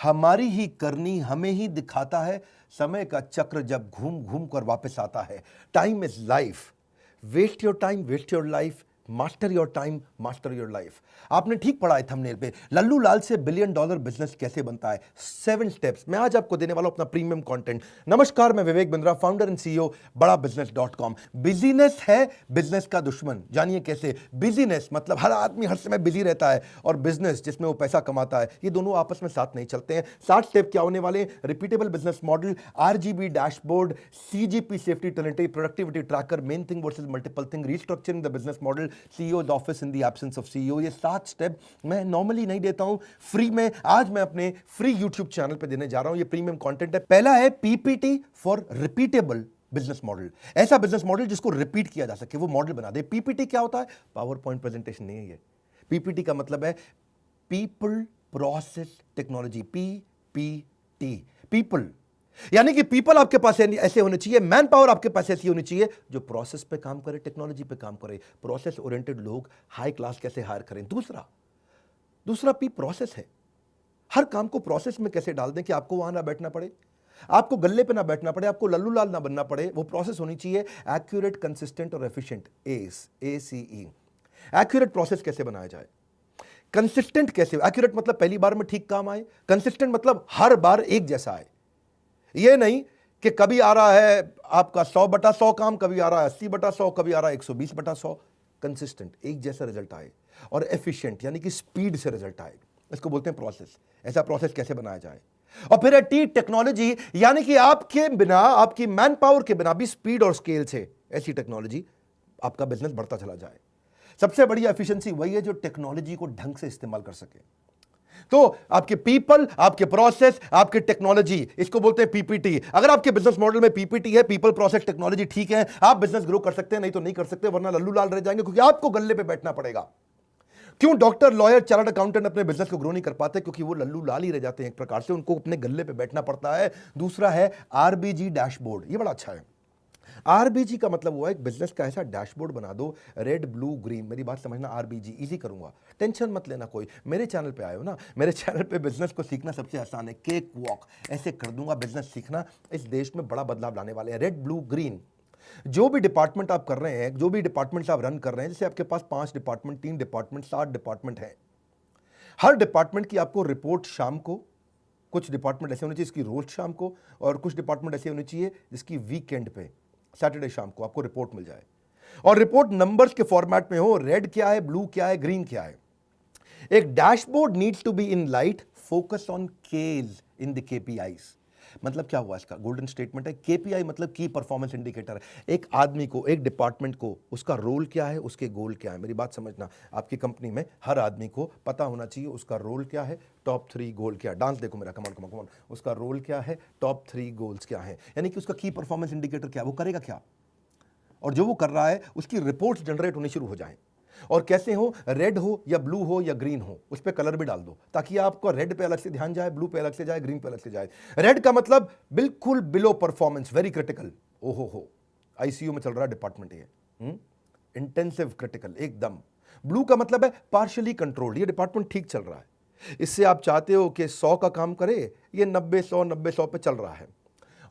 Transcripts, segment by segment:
हमारी ही करनी हमें ही दिखाता है, समय का चक्र जब घूम घूम कर वापस आता है। Time is life, waste your time, waste your life, master your time, master your life. आपने ठीक पढ़ा है थंबनेल पे, लल्लू लाल से बिलियन डॉलर बिजनेस कैसे बनता है, 7 स्टेप्स। मैं आज आपको देने वाला हूं अपना प्रीमियम कंटेंट। नमस्कार, मैं Vivek Bindra, founder and CEO बड़ा बिजनेस.com। बिजीनेस है बिजनेस का दुश्मन, जानिए कैसे। बिजीनेस मतलब हर आदमी हर समय बिजी रहता है, और बिजनेस जिसमें वो पैसा कमाता है, ये दोनों आपस में साथ नहीं चलते हैं। 60 स्टेप क्या होने वाले? Repeatable business model, RGB dashboard, CGP safety talent, productivity tracker, main thing versus multiple thing, restructuring the business model, CEO office in the absence of CEO. ये 7 स्टेप मैं नॉर्मली नहीं देता हूं, फ्री में आज मैं अपने फ्री यूट्यूब चैनल पे देने जा रहा हूं। ये प्रीमियम कंटेंट है। पहला है PPT for repeatable business model, ऐसा बिजनेस मॉडल जिसको रिपीट किया जा सके, वो मॉडल बना दे। पीपीटी क्या होता है? पावर पॉइंट प्रेजेंटेशन नहीं है ये। पीपीटी का मतलब है people process technology, PPT. People यानी कि पीपल आपके पास ऐसे होने चाहिए, मैन पावर आपके पास ऐसी होनी चाहिए जो प्रोसेस पे काम करे, टेक्नोलॉजी पे काम करे। प्रोसेस ओरिएंटेड लोग हाई क्लास कैसे हायर करें। दूसरा पी प्रोसेस है। हर काम को प्रोसेस में कैसे डाल दें कि आपको वहां ना बैठना पड़े, आपको गल्ले पे ना बैठना पड़े, आपको लल्लू लाल ना बनना पड़े। वो प्रोसेस होनी चाहिए एक्यूरेट, कंसिस्टेंट और एफिशिएंट। ACE। एक्यूरेट प्रोसेस कैसे बनाया जाए, कंसिस्टेंट कैसे? एक्यूरेट मतलब पहली बार में ठीक काम आए, कंसिस्टेंट मतलब हर बार एक जैसा आए। ये नहीं कि कभी आ रहा है आपका 100/100 काम, कभी आ रहा है 80/100, कभी आ रहा है 120/100। कंसिस्टेंट, एक जैसा रिजल्ट आए। और एफिशिएंट यानी कि स्पीड से रिजल्ट आए, इसको बोलते हैं प्रोसेस। ऐसा प्रोसेस कैसे बनाया जाए? और फिर है टी टेक्नोलॉजी, यानी कि आपके बिना, आपकी मैन पावर के बिना भी स्पीड और स्केल से ऐसी टेक्नोलॉजी आपका बिजनेस बढ़ता चला जाए। सबसे बड़ी एफिशिएंसी वही है जो टेक्नोलॉजी को ढंग से इस्तेमाल कर सके। तो आपके पीपल, आपके प्रोसेस, आपके टेक्नोलॉजी, इसको बोलते हैं पीपीटी। अगर आपके बिजनेस मॉडल में पीपीटी है, पीपल प्रोसेस टेक्नोलॉजी ठीक है, आप बिजनेस ग्रो कर सकते हैं, नहीं तो नहीं कर सकते, वरना लल्लू लाल रह जाएंगे, क्योंकि आपको गल्ले पे बैठना पड़ेगा। क्यों डॉक्टर, लॉयर, चार्टर्ड अकाउंटेंट अपने बिजनेस को ग्रो नहीं कर पाते? क्योंकि वो लल्लू लाल ही रह जाते हैं, एक प्रकार से उनको अपने गल्ले पे बैठना पड़ता है। दूसरा है आरबीजी डैशबोर्ड, ये बड़ा अच्छा है। आरबीजी का मतलब हुआ एक बिजनेस का ऐसा डैशबोर्ड बना दो, रेड ब्लू ग्रीन। मेरी बात समझना, आरबीजी इजी करूंगा, टेंशन मत लेना कोई। मेरे चैनल पे आए हो ना, मेरे चैनल पे बिजनेस को सीखना सबसे आसान है, केक वॉक ऐसे कर दूंगा। बिजनेस सीखना, इस देश में बड़ा बदलाव लाने वाले हैं। रेड ब्लू ग्रीन, जो भी डिपार्टमेंट आप कर रहे हैं, जो भी डिपार्टमेंट आप रन कर रहे हैं, जैसे आपके पास 5 डिपार्टमेंट, 3 डिपार्टमेंट, 7 डिपार्टमेंट है, हर डिपार्टमेंट की आपको रिपोर्ट शाम को, कुछ डिपार्टमेंट ऐसे होने चाहिए जिसकी रोज शाम को, और कुछ डिपार्टमेंट ऐसे होने चाहिए जिसकी वीकेंड पे, सैटरडे शाम को आपको रिपोर्ट मिल जाए। और रिपोर्ट नंबर्स के फॉर्मेट में हो, रेड क्या है, ब्लू क्या है, ग्रीन क्या है। एक dashboard needs to be in light, focus on cage in the KPIs. मतलब क्या हुआ इसका? गोल्डन स्टेटमेंट है। केपीआई मतलब की परफॉर्मेंस इंडिकेटर है। एक आदमी को, एक डिपार्टमेंट को, उसका रोल क्या है, उसके गोल क्या है। मेरी बात समझना, आपकी कंपनी में हर आदमी को पता होना चाहिए उसका रोल क्या है, टॉप 3 गोल क्या है। डांस देखो मेरा, कमान कमान कमान। उसका रोल क्या है, टॉप 3 गोल्स क्या है, यानी कि उसका की परफॉर्मेंस इंडिकेटर क्या है, वो करेगा क्या, और जो वो कर रहा है उसकी रिपोर्ट्स जनरेट होनी शुरू हो जाए। और कैसे हो, रेड हो या ब्लू हो या ग्रीन हो, उस पर कलर भी डाल दो, ताकि आपको रेड पे अलग से ध्यान जाए, ब्लू पे अलग से जाए, ग्रीन पे अलग से जाए। रेड का मतलब बिल्कुल बिलो परफॉर्मेंस, वेरी क्रिटिकल, ओहो हो, आईसीयू में चल रहा है डिपार्टमेंट ये, इंटेंसिव क्रिटिकल एकदम। ब्लू का मतलब है पार्शियली कंट्रोल्ड, ये डिपार्टमेंट ठीक चल रहा है, इससे आप चाहते हो कि 100 का काम करे, ये 90-100 पे चल रहा है।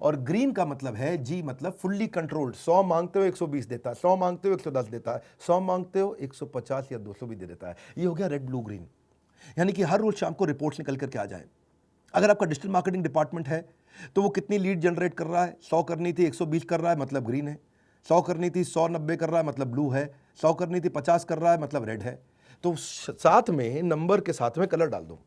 और ग्रीन का मतलब है, जी मतलब फुल्ली कंट्रोल्ड, 100 मांगते हो 120 देता है, 100 मांगते हो 110 देता है, 100 मांगते हो 150 या 200 भी दे देता है। ये हो गया रेड ब्लू ग्रीन, यानी कि हर रोज शाम को रिपोर्ट्स निकल करके आ जाए। अगर आपका डिजिटल मार्केटिंग डिपार्टमेंट है तो वो कितनी लीड जनरेट कर रहा है, 100 करनी थी 120 कर रहा है, मतलब ग्रीन है। 100 करनी थी 190 कर रहा है, मतलब ब्लू है। 100 करनी थी 50 कर रहा है, मतलब रेड है। तो साथ में नंबर के साथ में कलर डाल दो,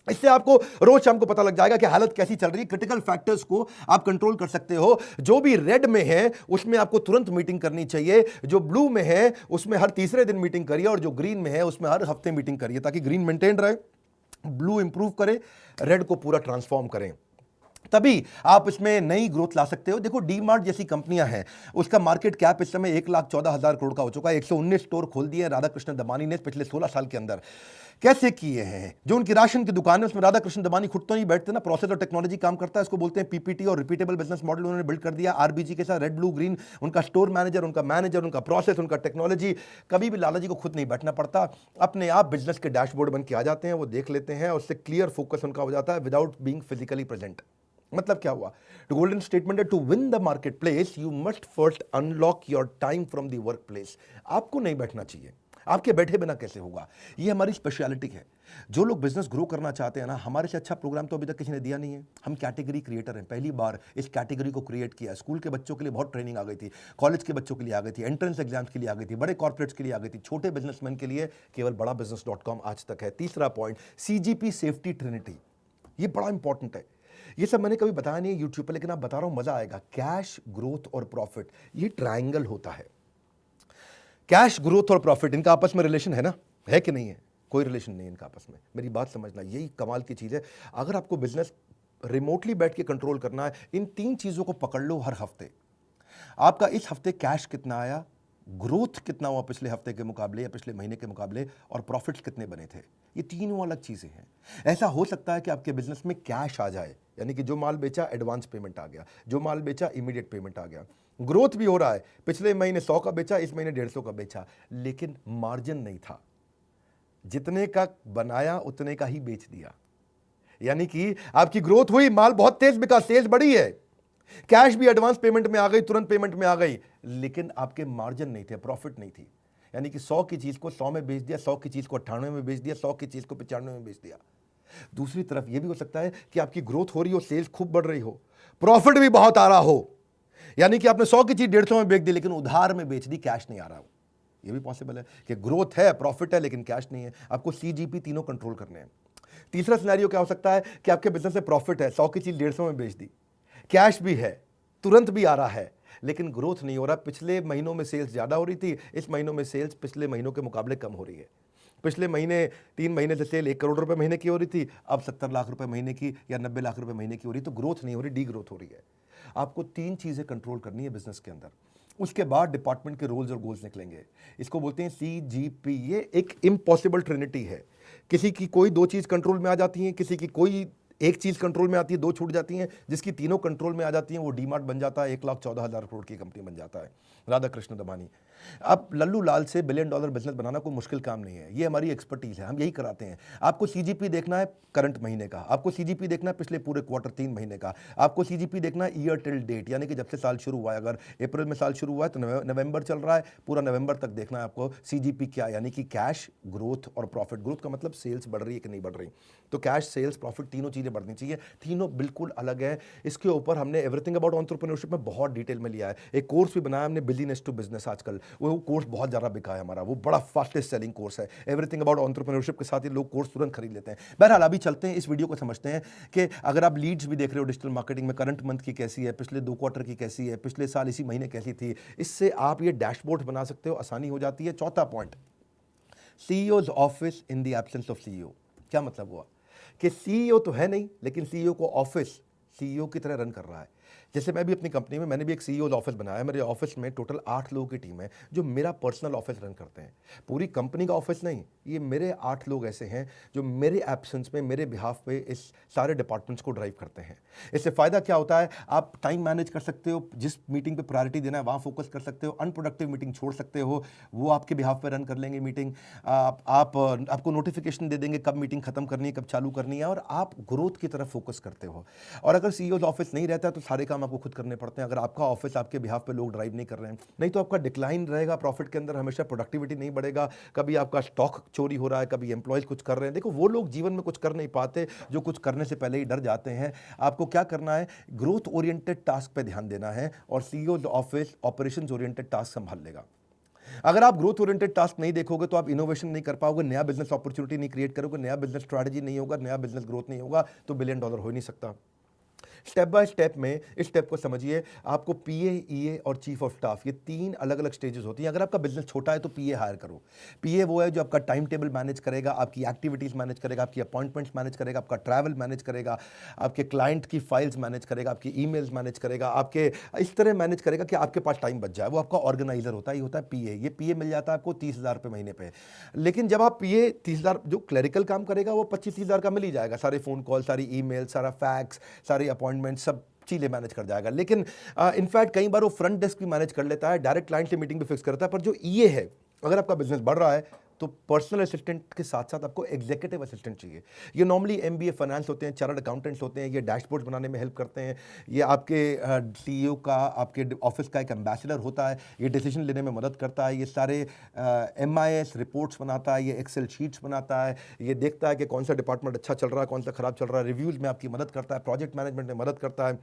इससे आपको रोज शाम को पता लग जाएगा कि हालत कैसी चल रही है। क्रिटिकल फैक्टर्स को आप कंट्रोल कर सकते हो। जो भी रेड में है उसमें आपको तुरंत मीटिंग करनी चाहिए, जो ब्लू में है उसमें हर तीसरे दिन मीटिंग करिए, और जो ग्रीन में है उसमें हर हफ्ते मीटिंग करिए, ताकि ग्रीन मेंटेन रहे, ब्लू इंप्रूव करे, रेड को पूरा ट्रांसफॉर्म करें। तभी आप इसमें नई ग्रोथ ला सकते हो। देखो डी-मार्ट जैसी कंपनियां हैं, उसका मार्केट कैप इस समय 1,14,000 करोड़ का हो चुका है। 119 स्टोर खोल दिए राधा कृष्ण दमानी ने पिछले 16 साल के अंदर। कैसे किए हैं। जो उनकी राशन की दुकान है उसमें राधा कृष्ण दमानी खुद तो नहीं बैठते ना, प्रोसेस और टेक्नोलॉजी काम करता है, इसको बोलते हैं पीपीटी और रिपीटेबल बिजनेस मॉडल उन्होंने बिल्ड कर दिया आरबीजी के साथ, रेड ब्लू ग्रीन, उनका स्टोर मैनेजर, उनका प्रोसेस, उनका टेक्नोलॉजी। कभी भी लाला जी को खुद नहीं बैठना पड़ता, अपने आप बिजनेस के डैशबोर्ड बन के आ जाते हैं, वो देख लेते हैं और उससे क्लियर फोकस उनका हो जाता है विदाउट बीइंग फिजिकली प्रेजेंट। मतलब क्या हुआ, द गोल्डन स्टेटमेंट है, to win the marketplace you must first unlock your time from the workplace. आपको नहीं बैठना चाहिए, आपके बैठे बिना कैसे होगा, ये हमारी स्पेशलिटी है। जो लोग बिजनेस ग्रो करना चाहते हैं ना, हमारे से अच्छा प्रोग्राम तो अभी तक किसी ने दिया नहीं है। हम कैटेगरी क्रिएटर हैं, पहली बार इस कैटेगरी को क्रिएट किया। स्कूल के बच्चों के लिए बहुत ट्रेनिंग आ गई थी, कॉलेज के बच्चों के लिए आ गई थी, एंट्रेंस एग्जाम्स के लिए आ गई थी, बड़े कॉर्पोरेट्स के लिए आ गई थी, छोटे बिजनेसमैन के लिए केवल बड़ा business.com आज तक है। तीसरा पॉइंट, CGP सेफ्टी ट्रिनिटी, ये बड़ा इंपॉर्टेंट है। ये सब मैंने कभी बताया नहीं है यूट्यूब पर, लेकिन आप बता रहा हूं, मजा आएगा। कैश, ग्रोथ और प्रॉफिट, ये ट्रायंगल होता है। कैश, ग्रोथ और प्रॉफिट, इनका आपस में रिलेशन है ना, है कि नहीं है? कोई रिलेशन नहीं इनका आपस में। मेरी बात समझना, यही कमाल की चीज़ है। अगर आपको बिजनेस रिमोटली बैठ के कंट्रोल करना है, इन 3 चीज़ों को पकड़ लो हर हफ्ते। आपका इस हफ्ते कैश कितना आया, ग्रोथ कितना हुआ पिछले हफ्ते के मुकाबले या पिछले महीने के मुकाबले, और प्रॉफिट्स कितने बने थे। ये तीनों अलग चीज़ें हैं। ऐसा हो सकता है कि आपके बिजनेस में कैश आ जाए, यानी कि जो माल बेचा एडवांस पेमेंट आ गया, जो माल बेचा इमीडिएट पेमेंट आ गया, ग्रोथ भी हो रहा है, पिछले महीने 100 का बेचा, इस महीने 150 का बेचा, लेकिन मार्जिन नहीं था, जितने का बनाया उतने का ही बेच दिया। यानी कि आपकी ग्रोथ हुई, माल बहुत तेज बिका, सेल्स बढ़ी है, कैश भी एडवांस पेमेंट में आ गई, तुरंत पेमेंट में आ गई, लेकिन आपके मार्जिन नहीं थे, प्रॉफिट नहीं थी। यानी कि 100 की चीज को 100 में बेच दिया, 100 की चीज को 98 में बेच दिया, 100 की चीज को 95 में बेच दिया। दूसरी तरफ यह भी हो सकता है कि आपकी ग्रोथ हो रही हो, सेल्स खूब बढ़ रही हो, प्रॉफिट भी बहुत आ रहा हो, यानी कि आपने 100 की चीज 150 में बेच दी, लेकिन उधार में बेच दी, कैश नहीं आ रहा हो। यह भी पॉसिबल है कि ग्रोथ है, प्रॉफिट है, लेकिन कैश नहीं है। आपको CGP तीनों कंट्रोल करने हैं। तीसरा सिनेरियो क्या हो सकता है कि आपके बिजनेस में प्रॉफिट है, 100 की चीज 150 में बेच दी, कैश भी है, तुरंत भी आ रहा है, लेकिन ग्रोथ नहीं हो रहा। पिछले महीनों में सेल्स ज्यादा हो रही थी, इस महीनों में सेल्स पिछले महीनों के मुकाबले कम हो रही है। पिछले महीने 3 महीने से सेल 1 करोड़ रुपए महीने की हो रही थी, अब 70 लाख रुपए महीने की या 90 लाख रुपए महीने की हो रही, तो ग्रोथ नहीं हो रही, डी ग्रोथ हो रही है। आपको 3 चीजें कंट्रोल करनी है बिजनेस के अंदर। उसके बाद डिपार्टमेंट के रोल्स और गोल्स निकलेंगे। इसको बोलते हैं CGP। ये एक इम्पॉसिबल ट्रिनिटी है। किसी की कोई 2 चीज कंट्रोल में आ जाती है, किसी की कोई 1 चीज कंट्रोल में आती है, 2 छूट जाती हैं। जिसकी तीनों कंट्रोल में आ जाती हैं वो डीमार्ट बन जाता है, 1,14,000 करोड़ की कंपनी बन जाता है, राधा कृष्ण दमानी। अब लल्लू लाल से $1 बिलियन बिजनेस बनाना कोई मुश्किल काम नहीं है, ये हमारी एक्सपर्टीज है, हम यही कराते हैं। आपको CGP देखना है करंट महीने का, आपको CGP देखना है पिछले पूरे क्वार्टर 3 महीने का, आपको CGP देखना है ईयर टिल डेट, यानी कि जब से साल शुरू हुआ है। अगर अप्रैल में साल शुरू हुआ है तो नवंबर चल रहा है, पूरा नवंबर तक देखना है आपको CGP क्या, यानी कि कैश, ग्रोथ और प्रॉफिट। ग्रोथ का मतलब सेल्स बढ़ रही है कि नहीं बढ़ रही, तो कैश, सेल्स, प्रॉफिट तीनों चीजें बढ़नी चाहिए। तीनों बिल्कुल अलग है। इसके ऊपर हमने एवरीथिंग अबाउट एंटरप्रेन्योरशिप में बहुत डिटेल में लिया है। एक कोर्स भी बनाया हमने, बिजनेस टू बिजनेस। आजकल वो कोर्स बहुत ज़्यादा बिका है हमारा, वो बड़ा फास्टेस्ट सेलिंग कोर्स है। एवरीथिंग अबाउट एंटरप्रेन्योरशिप के साथ ही लोग कोर्स तुरंत खरीद लेते हैं। बहरहाल अभी चलते हैं, इस वीडियो को समझते हैं कि अगर आप लीड्स भी देख रहे हो डिजिटल मार्केटिंग में, करंट मंथ की कैसी है, पिछले 2 क्वार्टर की कैसी है, पिछले साल इसी महीने कैसी थी, इससे आप ये डैशबोर्ड बना सकते हो, आसानी हो जाती है। चौथा point, CEO's office in the absence of CEO। क्या मतलब हुआ कि CEO तो है नहीं, लेकिन CEO को ऑफिस CEO की तरह रन कर रहा है। जैसे मैं भी अपनी कंपनी में, मैंने भी एक CEO's ऑफिस बनाया है। मेरे ऑफिस में टोटल 8 लोगों की टीम है जो मेरा पर्सनल ऑफिस रन करते हैं। पूरी कंपनी का ऑफिस नहीं, ये मेरे 8 लोग ऐसे हैं जो मेरे एब्सेंस में, मेरे बिहाफ पे इस सारे डिपार्टमेंट्स को ड्राइव करते हैं। इससे फ़ायदा क्या होता है, आप टाइम मैनेज कर सकते हो, जिस मीटिंग पे प्रायोरिटी देना है वहाँ फोकस कर सकते हो, अनप्रोडक्टिव मीटिंग छोड़ सकते हो, वो आपके बिहाफ पे रन कर लेंगे मीटिंग। आपको नोटिफिकेशन दे देंगे कब मीटिंग खत्म करनी है, कब चालू करनी है, और आप ग्रोथ की तरफ फोकस करते हो। और अगर CEO's ऑफिस नहीं रहता है तो सारे काम आपको खुद करने पड़ते हैं। अगर आपका ऑफिस आपके बिहाफ पे लोग ड्राइव नहीं कर रहे हैं, नहीं तो आपका डिक्लाइन रहेगा प्रॉफिट के अंदर, हमेशा प्रोडक्टिविटी नहीं बढ़ेगा, कभी आपका स्टॉक चोरी हो रहा है, कभी एम्प्लॉयज कुछ कर रहे हैं। देखो, वो लोग जीवन में कुछ कर नहीं पाते जो कुछ करने से पहले ही डर जाते हैं। आपको क्या करना है, ग्रोथ ओरिएंटेड टास्क पे ध्यान देना है, और CEO's office operations oriented task संभाल लेगा। अगर आप ग्रोथ ओरिएंटेड टास्क नहीं देखोगे तो आप इनोवेशन नहीं कर पाओगे, नया बिजनेस अपॉर्चुनिटी नहीं क्रिएट करोगे, नया बिजनेस स्ट्रैटेजी नहीं होगा, नया बिजनेस ग्रोथ नहीं होगा, तो $1 बिलियन हो ही नहीं सकता। स्टेप बाय स्टेप में इस स्टेप को समझिए, आपको पीए, ईए और चीफ ऑफ स्टाफ, ये 3 अलग-अलग स्टेजेस होती हैं। अगर आपका बिज़नेस छोटा है तो पीए हायर करो। पीए वो है जो आपका टाइम टेबल मैनेज करेगा, आपकी एक्टिविटीज़ मैनेज करेगा, आपकी अपॉइंटमेंट्स मैनेज करेगा, आपका ट्रैवल मैनेज करेगा, आपके क्लाइंट की फाइल्स मैनेज करेगा, आपकी ईमेल्स मैनेज करेगा, आपके इस तरह मैनेज करेगा कि आपके पास टाइम बच जाए। वो आपका ऑर्गेनाइजर होता है, ये होता है पीए। ये पीए मिल जाता है आपको 30,000 रुपये महीने पे। लेकिन जब आप पीए 30,000, जो क्लरिकल काम करेगा वो 25-30,000 का मिल ही जाएगा, सारे फ़ोन कॉल, सारी ईमेल, सारा फैक्स, सारी अपॉइंटमेंट, सब चीज़ें मैनेज कर जाएगा। लेकिन इनफैक्ट कई बार वो फ्रंट डेस्क भी मैनेज कर लेता है, डायरेक्ट क्लाइंट से मीटिंग भी फिक्स करता है। पर जो ईए है, अगर आपका बिजनेस बढ़ रहा है तो पर्सनल असिस्टेंट के साथ साथ आपको एग्जीक्यूटिव असिस्टेंट चाहिए। ये नॉर्मली एमबीए फाइनेंस होते हैं, चार्टर्ड अकाउंटेंट्स होते हैं, ये डैशबोर्ड बनाने में हेल्प करते हैं, ये आपके सीईओ का, आपके ऑफिस का एक एम्बेसडर होता है, ये डिसीजन लेने में मदद करता है, ये सारे एमआईएस रिपोर्ट्स बनाता है, ये एक्सेल शीट्स बनाता है, ये देखता है कि कौन सा डिपार्टमेंट अच्छा चल रहा है, कौन सा खराब चल रहा है, रिव्यूज़ में आपकी मदद करता है, प्रोजेक्ट मैनेजमेंट में मदद करता है।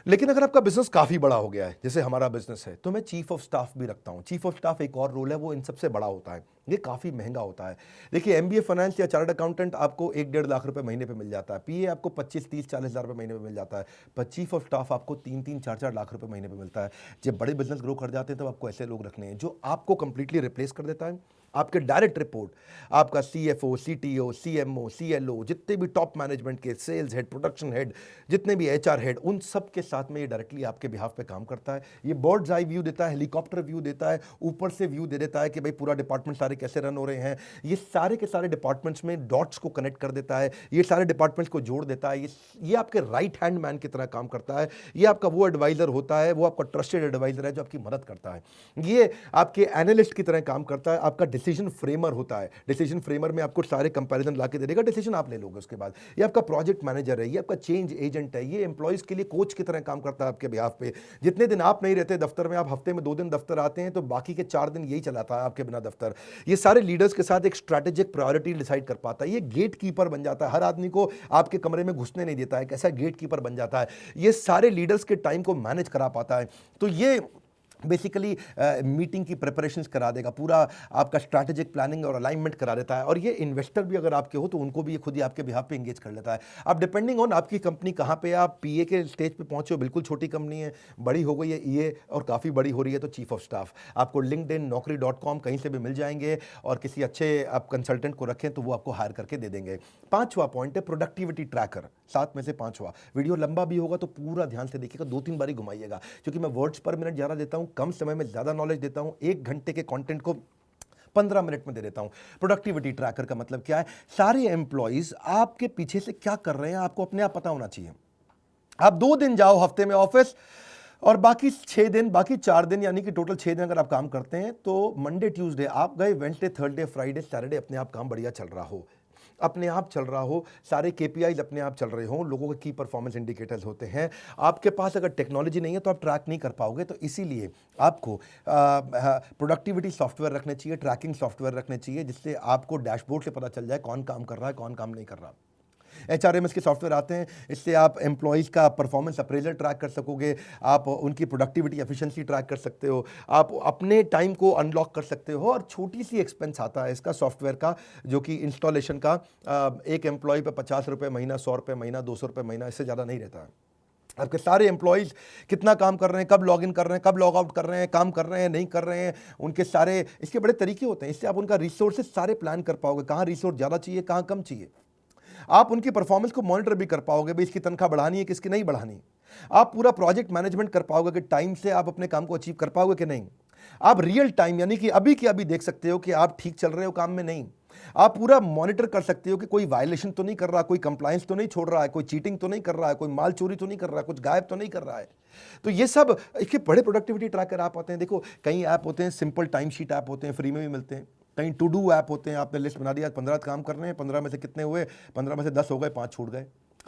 लेकिन अगर आपका बिजनेस काफ़ी बड़ा हो गया है, जैसे हमारा बिजनेस है, तो मैं चीफ ऑफ स्टाफ भी रखता हूँ। चीफ ऑफ स्टाफ एक और रोल है, वो इन सबसे बड़ा होता है, ये काफ़ी महंगा होता है। देखिए, एमबीए फाइनेंस या चार्टर्ड अकाउंटेंट आपको 1-1.5 लाख रुपए महीने पे मिल जाता है, पीए आपको 25-30-40 हज़ार रुपये महीने पे मिल जाता है, पर चीफ ऑफ स्टाफ आपको 3-3, 4-4 लाख रुपए महीने पे मिलता है। जब बड़े बिजनेस ग्रो कर जाते हैं तब आपको ऐसे लोग रखने हैं जो आपको कंप्लीटली रिप्लेस कर देता है। आपके डायरेक्ट रिपोर्ट आपका सीएफओ, सीटीओ, सीएमओ, सीएलओ, जितने भी टॉप मैनेजमेंट के, सेल्स हेड, प्रोडक्शन हेड, जितने भी एचआर हेड, उन सब के साथ में ये डायरेक्टली आपके बिहाफ पे काम करता है। ये बर्ड्स आई व्यू देता है, हेलीकॉप्टर व्यू देता है, ऊपर से व्यू दे देता है कि भाई पूरा डिपार्टमेंट सारे कैसे रन हो रहे हैं। ये सारे के सारे डिपार्टमेंट्स में डॉट्स को कनेक्ट कर देता है, ये सारे डिपार्टमेंट्स को जोड़ देता है। ये आपके राइट हैंड मैन की तरह काम करता है। ये आपका वो एडवाइजर होता है, वो आपका ट्रस्टेड एडवाइजर है जो आपकी मदद करता है। ये आपके एनालिस्ट की तरह काम करता है, आपका डिसीजन फ्रेमर होता है। डिसीजन फ्रेमर में आपको सारे कंपैरिजन लाके दे देगा, डिसीजन आप ले लोगे उसके बाद। ये आपका प्रोजेक्ट मैनेजर है, ये आपका चेंज एजेंट है, ये एम्प्लॉइज के लिए कोच की तरह काम करता है आपके बिहाफ पे। जितने दिन आप नहीं रहते दफ्तर में, आप हफ्ते में 2 दिन दफ्तर आते हैं, तो बाकी के 4 दिन यही चलाता है आपके बिना दफ्तर। ये सारे लीडर्स के साथ एक स्ट्रैटेजिक प्रायोरिटी डिसाइड कर पाता है। ये गेट कीपर बन जाता है, हर आदमी को आपके कमरे में घुसने नहीं देता है, कैसा गेट कीपर बन जाता है। ये सारे लीडर्स के टाइम को मैनेज करा पाता है। तो ये बेसिकली मीटिंग की प्रिपरेशंस करा देगा, पूरा आपका स्ट्रैटेजिक प्लानिंग और अलाइनमेंट करा देता है। और ये इन्वेस्टर भी अगर आपके हो तो उनको भी ये खुद ही आपके बिहाफ पे एंगेज कर लेता है। अब डिपेंडिंग ऑन आपकी कंपनी कहाँ पे, आप पीए के स्टेज पे पहुंचे हो, बिल्कुल छोटी कंपनी है, बड़ी हो गई है ईए और काफ़ी बड़ी हो रही है, तो चीफ ऑफ स्टाफ आपको लिंक्डइन, naukri.com कहीं से भी मिल जाएंगे, और किसी अच्छे आप कंसल्टेंट को रखें तो वो आपको हायर करके दे देंगे। 5वां पॉइंट है प्रोडक्टिविटी ट्रैकर, 7 में से 5वां। वीडियो लंबा भी होगा तो पूरा ध्यान से देखिएगा, 2-3 बारी घुमाइएगा, क्योंकि मैं वर्ड्स पर मिनट ज़्यादा देता हूँ, कम समय में ज़्यादा नॉलेज देता हूँ। 1 घंटे के कंटेंट को 15 मिनट में दे देता हूं। प्रोडक्टिविटी ट्रैकर का मतलब क्या है? सारे एम्प्लॉइज आपके पीछे से क्या कर रहे हैं आपको अपने आप पता होना चाहिए। आप 2 दिन जाओ हफ्ते में ऑफिस, और बाकी 6 दिन, बाकी 4 दिन, यानी कि टोटल 6 दिन अगर आप काम करते हैं, तो मंडे ट्यूसडे आप गए, वेडनेसडे, थर्सडे, फ्राइडे, सैटरडे अपने आप काम बढ़िया चल रहा हो, अपने आप चल रहा हो, सारे केपीआईज अपने आप चल रहे हों, लोगों के की परफॉर्मेंस इंडिकेटर्स होते हैं। आपके पास अगर टेक्नोलॉजी नहीं है तो आप ट्रैक नहीं कर पाओगे, तो इसीलिए आपको प्रोडक्टिविटी सॉफ्टवेयर रखने चाहिए, ट्रैकिंग सॉफ्टवेयर रखने चाहिए, जिससे आपको डैशबोर्ड से पता चल जाए कौन काम कर रहा है, कौन काम नहीं कर रहा। एचआरएमएस के सॉफ्टवेयर आते हैं, इससे आप एम्प्लॉइज़ का परफॉर्मेंस अप्रेजल ट्रैक कर सकोगे, आप उनकी प्रोडक्टिविटी एफिशिएंसी ट्रैक कर सकते हो, आप अपने टाइम को अनलॉक कर सकते हो। और छोटी सी एक्सपेंस आता है इसका सॉफ्टवेयर का, जो कि इंस्टॉलेशन का, एक एम्प्लॉय पे 50 रुपये महीना, 100 रुपये महीना, 200 रुपये महीना, इससे ज़्यादा नहीं रहता है। आपके सारे एम्प्लॉइज़ कितना काम कर रहे हैं, कब लॉग इन कर रहे हैं, कब लॉग आउट कर रहे हैं, काम कर रहे हैं, नहीं कर रहे हैं, उनके सारे, इसके बड़े तरीके होते हैं। इससे आप उनका रिसोर्सेज सारे प्लान कर पाओगे, कहाँ रिसोर्स ज़्यादा चाहिए, कहाँ कम चाहिए। आप उनकी परफॉर्मेंस को मॉनिटर भी कर पाओगे, भाई इसकी तनख्वाह बढ़ानी है, किसकी नहीं बढ़ानी। आप पूरा प्रोजेक्ट मैनेजमेंट कर पाओगे कि टाइम से आप अपने काम को अचीव कर पाओगे कि नहीं। आप रियल टाइम, यानी कि अभी की अभी देख सकते हो कि आप ठीक चल रहे हो काम में, नहीं। आप पूरा मॉनिटर कर सकते हो कि कोई वायलेशन तो नहीं कर रहा, कोई कंप्लायंस तो नहीं छोड़ रहा है, कोई चीटिंग तो नहीं कर रहा है, कोई माल चोरी तो नहीं कर रहा है, कुछ गायब तो नहीं कर रहा है। तो ये सब इसके बड़े प्रोडक्टिविटी ट्रैकर ऐप आते हैं। देखो, कई ऐप होते हैं, सिंपल टाइम शीट ऐप होते हैं, फ्री में भी मिलते हैं। कहीं टू डू ऐप होते हैं, आपने लिस्ट बना दिया, 15 काम करने हैं, 15 में से कितने हुए, 15 में से 10 हो गए, 5 छूट गए।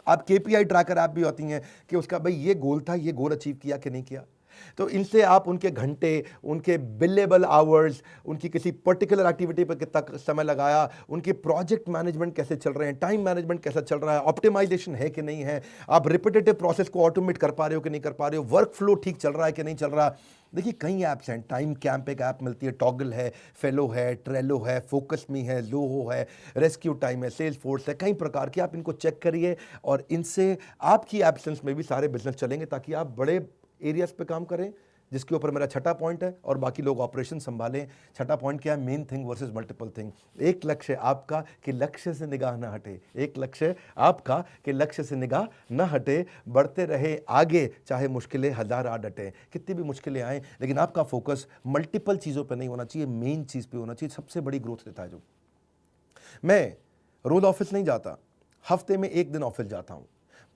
आप केपीआई ट्रैकर ऐप भी होती हैं कि उसका भाई ये गोल था, ये गोल अचीव किया कि नहीं किया। तो इनसे आप उनके घंटे, उनके बिलेबल आवर्स, उनकी किसी पर्टिकुलर एक्टिविटी पर कितना समय लगाया, उनके प्रोजेक्ट मैनेजमेंट कैसे चल रहे हैं, टाइम मैनेजमेंट कैसा चल रहा है, ऑप्टिमाइजेशन है कि नहीं है, आप रिपीटेटिव प्रोसेस को ऑटोमेट कर पा रहे हो कि नहीं कर पा रहे हो, वर्क फ्लो ठीक चल रहा है कि नहीं चल रहा। देखिए कई ऐप्स हैं, टाइम कैंप एक ऐप मिलती है, टॉगल है, फेलो है, ट्रेलो है, फोकस मी है, ज़ोहो है, रेस्क्यू टाइम है, सेल्स फोर्स है, कई प्रकार के। आप इनको चेक करिए और इनसे आपकी एब्सेंस में भी सारे बिजनेस चलेंगे, ताकि आप बड़े एरियाज पे काम करें, जिसके ऊपर मेरा छठा पॉइंट है, और बाकी लोग ऑपरेशन संभालें। छठा पॉइंट क्या है? Main thing versus multiple thing. एक लक्ष्य आपका कि लक्ष्य से निगाह ना हटे, एक लक्ष्य आपका कि लक्ष्य से निगाह ना हटे, बढ़ते रहे आगे, चाहे मुश्किलें हजार आ डटे, कितनी भी मुश्किलें आए, लेकिन आपका फोकस मल्टीपल चीज़ों पर नहीं होना चाहिए, मेन चीज़ पे होना चाहिए। सबसे बड़ी ग्रोथ देता है जो। मैं रोज ऑफिस नहीं जाता, हफ्ते में एक दिन ऑफिस जाता हूँ,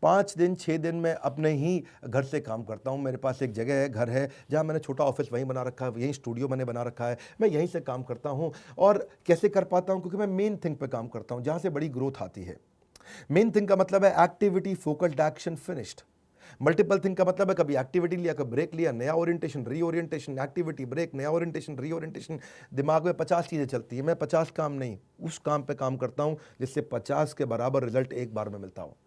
5 दिन 6 दिन मैं अपने ही घर से काम करता हूँ। मेरे पास एक जगह है, घर है, जहाँ मैंने छोटा ऑफिस वहीं बना रखा है, यहीं स्टूडियो मैंने बना रखा है, मैं यहीं से काम करता हूँ। और कैसे कर पाता हूँ? क्योंकि मैं मेन थिंग पे काम करता हूँ, जहाँ से बड़ी ग्रोथ आती है। मेन थिंग का मतलब है activity, focused action, finished. Multiple thing का मतलब है कभी एक्टिविटी लिया, कभी ब्रेक लिया, नया ओरिएंटेशन, रीओरिएंटेशन, एक्टिविटी, ब्रेक, नया ओरिएंटेशन, रीओरिएंटेशन। दिमाग में 50 चीज़ें चलती है, मैं 50 काम नहीं, उस काम पे काम करता हूँ जिससे 50 के बराबर रिजल्ट एक बार में मिलता हो।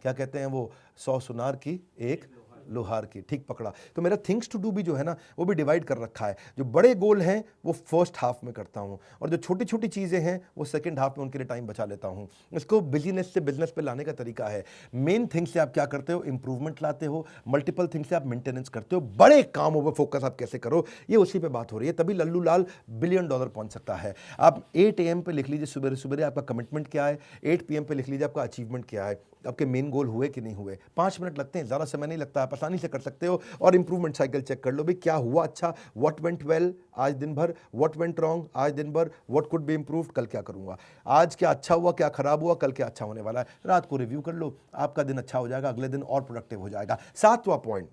क्या कहते हैं वो, 100 सुनार की एक लोहार की, ठीक पकड़ा। तो मेरा थिंग्स टू डू भी जो है ना, वो भी डिवाइड कर रखा है। जो बड़े गोल हैं वो फर्स्ट हाफ में करता हूँ, और जो छोटी छोटी चीज़ें हैं वो सेकंड हाफ में उनके लिए टाइम बचा लेता हूँ। इसको बिजनेस से बिजनेस पे लाने का तरीका है। मेन थिंग से आप क्या करते हो? इंप्रूवमेंट लाते हो। मल्टीपल थिंग से आप मेंटेनेंस करते हो। बड़े कामों पर फोकस आप कैसे करो, ये उसी पे बात हो रही है। तभी लल्लू लाल $1 बिलियन पहुंच सकता है। आप 8 AM पे लिख लीजिए, सुबह सुबह आपका कमिटमेंट क्या है, 8 PM पे लिख लीजिए आपका अचीवमेंट क्या है, आपके मेन गोल हुए कि नहीं हुए। 5 मिनट लगते हैं, ज़्यादा समय नहीं लगता, आप आसानी से कर सकते हो। और इंप्रूवमेंट साइकिल चेक कर लो भी, क्या हुआ अच्छा, व्हाट वेंट वेल आज दिन भर, व्हाट वेंट रॉन्ग आज दिन भर, व्हाट कुड बी इंप्रूव्ड, कल क्या करूंगा, आज क्या अच्छा हुआ, क्या खराब हुआ, कल क्या अच्छा होने वाला है। रात को रिव्यू कर लो, आपका दिन अच्छा हो जाएगा, अगले दिन और प्रोडक्टिव हो जाएगा। 7वां पॉइंट,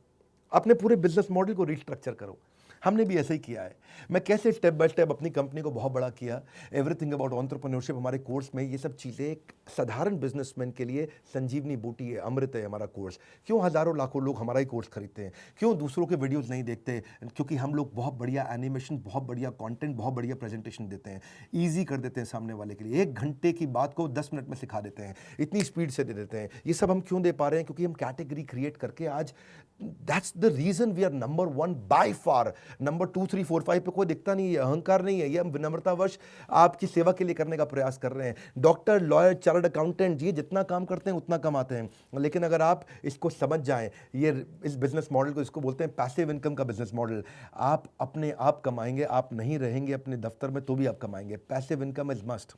अपने पूरे बिजनेस मॉडल को रिस्ट्रक्चर करो। हमने भी ऐसे ही किया है। मैं कैसे स्टेप बाय स्टेप अपनी कंपनी को बहुत बड़ा किया, एवरीथिंग अबाउट एंटरप्रेन्योरशिप हमारे कोर्स में। ये सब चीज़ें एक साधारण बिजनेसमैन के लिए संजीवनी बूटी है, अमृत है हमारा कोर्स। क्यों हज़ारों लाखों लोग हमारा ही कोर्स खरीदते हैं? क्यों दूसरों के वीडियोज़ नहीं देखते? क्योंकि हम लोग बहुत बढ़िया एनिमेशन, बहुत बढ़िया कॉन्टेंट, बहुत बढ़िया प्रेजेंटेशन देते हैं, ईजी कर देते हैं सामने वाले के लिए। 1 घंटे की बात को 10 मिनट में सिखा देते हैं, इतनी स्पीड से दे देते हैं। ये सब हम क्यों दे पा रहे हैं? क्योंकि हम कैटेगरी क्रिएट करके आज, that's the reason we are number 1 by far. Number 2 3 4 5 पे कोई दिखता नहीं है, अहंकार नहीं है, ये हम विनम्रतावश आपकी सेवा के लिए करने का प्रयास कर रहे हैं। डॉक्टर, लॉयर, चार्टर्ड अकाउंटेंट, ये जितना काम करते हैं उतना कमाते हैं। लेकिन अगर आप इसको समझ जाएं, ये इस बिजनेस मॉडल को, इसको बोलते हैं पैसिव इनकम का बिजनेस मॉडल। आप अपने आप कमाएंगे, आप नहीं रहेंगे अपने दफ्तर में तो भी आप कमाएंगे। Passive income is must,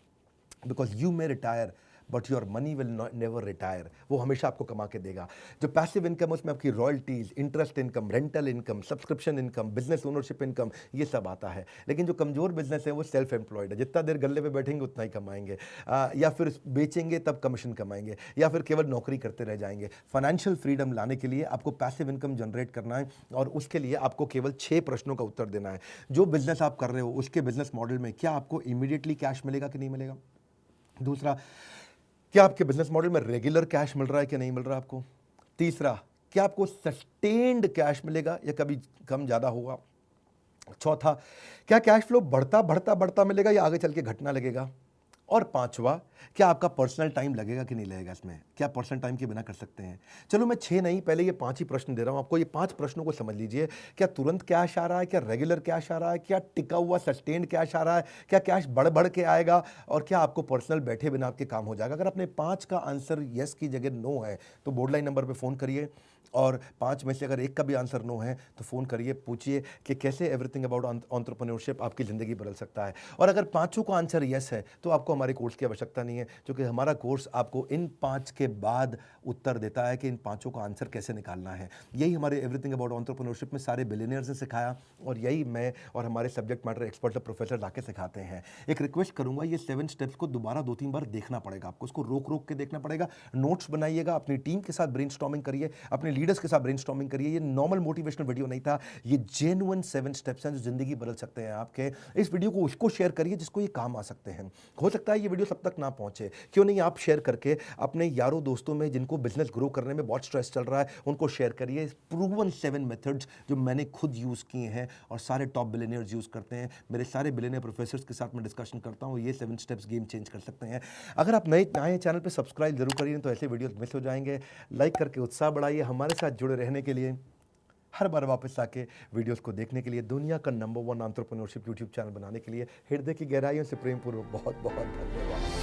because you may retire but your money will never retire. वो हमेशा आपको कमा के देगा। जो पैसिव इनकम, उसमें आपकी royalties, interest income, rental income, subscription income, business ownership income, ये सब आता है। लेकिन जो कमजोर बिजनेस है वो सेल्फ एम्प्लॉयड है, जितना देर गल्ले पे बैठेंगे उतना ही कमाएंगे, या फिर बेचेंगे तब कमीशन कमाएंगे, या फिर केवल नौकरी करते रह जाएंगे। फाइनेंशियल फ्रीडम लाने के लिए आपको पैसिव इनकम जनरेट करना है, और उसके लिए आपको केवल 6 प्रश्नों का उत्तर देना है। जो बिजनेस आप कर रहे हो उसके बिजनेस मॉडल में क्या आपको इमीडिएटली कैश मिलेगा कि नहीं मिलेगा? दूसरा, क्या आपके बिजनेस मॉडल में रेगुलर कैश मिल रहा है कि नहीं मिल रहा आपको? तीसरा, क्या आपको सस्टेन्ड कैश मिलेगा या कभी कम ज़्यादा होगा? चौथा, क्या कैश फ्लो बढ़ता बढ़ता बढ़ता मिलेगा या आगे चल के घटना लगेगा? और पांचवा, क्या आपका पर्सनल टाइम लगेगा कि नहीं लगेगा इसमें? क्या पर्सनल टाइम के बिना कर सकते हैं? चलो मैं 6 नहीं, पहले ये 5 ही प्रश्न दे रहा हूं आपको। ये 5 प्रश्नों को समझ लीजिए। क्या तुरंत कैश आ रहा है? क्या रेगुलर कैश आ रहा है? क्या टिका हुआ सस्टेन्ड कैश आ रहा है? क्या कैश बढ़ बढ़ के आएगा? और क्या आपको पर्सनल बैठे बिना आपके काम हो जाएगा? अगर अपने 5 का आंसर यस की जगह नो है तो बोर्ड लाइन नंबर पर फ़ोन करिए, और 5 में से अगर एक का भी आंसर नो है तो फ़ोन करिए, पूछिए कि कैसे एवरीथिंग अबाउट एंटरप्रेन्योरशिप आपकी ज़िंदगी बदल सकता है। और अगर 5 का आंसर यस है तो आपको हमारे कोर्स की आवश्यकता नहीं है, क्योंकि हमारा कोर्स आपको इन 5 के बाद उत्तर देता है कि इन 5 का आंसर कैसे निकालना है। यही हमारे एवरीथिंग अबाउट एंटरप्रेन्योरशिप में सारे बिलियनियर्स ने सिखाया, और यही मैं और हमारे सब्जेक्ट मैटर एक्सपर्ट प्रोफेसर लाके सिखाते हैं। एक रिक्वेस्ट करूंगा, ये 7 स्टेप्स को दोबारा 2-3 बार देखना पड़ेगा आपको, उसको रोक रोक के देखना पड़ेगा। नोट्स बनाइएगा, अपनी टीम के साथ ब्रेनस्टॉर्मिंग करिए, अपनी लीडर्स के साथ ब्रेनस्टॉर्मिंग करिए। ये नॉर्मल मोटिवेशनल वीडियो नहीं था, ये जेन्युइन 7 स्टेप्स हैं जो ज़िंदगी बदल सकते हैं आपके। इस वीडियो को उसको शेयर करिए जिसको ये काम आ सकते हैं। हो सकता है ये वीडियो सब तक ना पहुँचे, क्यों नहीं आप शेयर करके अपने यारों दोस्तों में जिनको बिजनेस ग्रो करने में बहुत स्ट्रेस चल रहा है उनको शेयर करिए। प्रूवन 7 मेथड्स जो मैंने खुद यूज़ किए हैं और सारे टॉप बिलियनियर्स यूज़ करते हैं, मेरे सारे बिलियनियर प्रोफेसर्स के साथ मैं डिस्कशन करता हूँ। ये 7 स्टेप्स गेम चेंज कर सकते हैं। अगर आप नए आए चैनल पे सब्सक्राइब जरूर करिए, तो ऐसे वीडियोस मिस हो जाएंगे। लाइक करके उत्साह बढ़ाइए। हमारे साथ जुड़े रहने के लिए, हर बार वापस आके वीडियोस को देखने के लिए, दुनिया का नंबर 1 एंटरप्रेन्योरशिप यूट्यूब चैनल बनाने के लिए हृदय की गहराइयों से प्रेम पूर्वक बहुत बहुत धन्यवाद।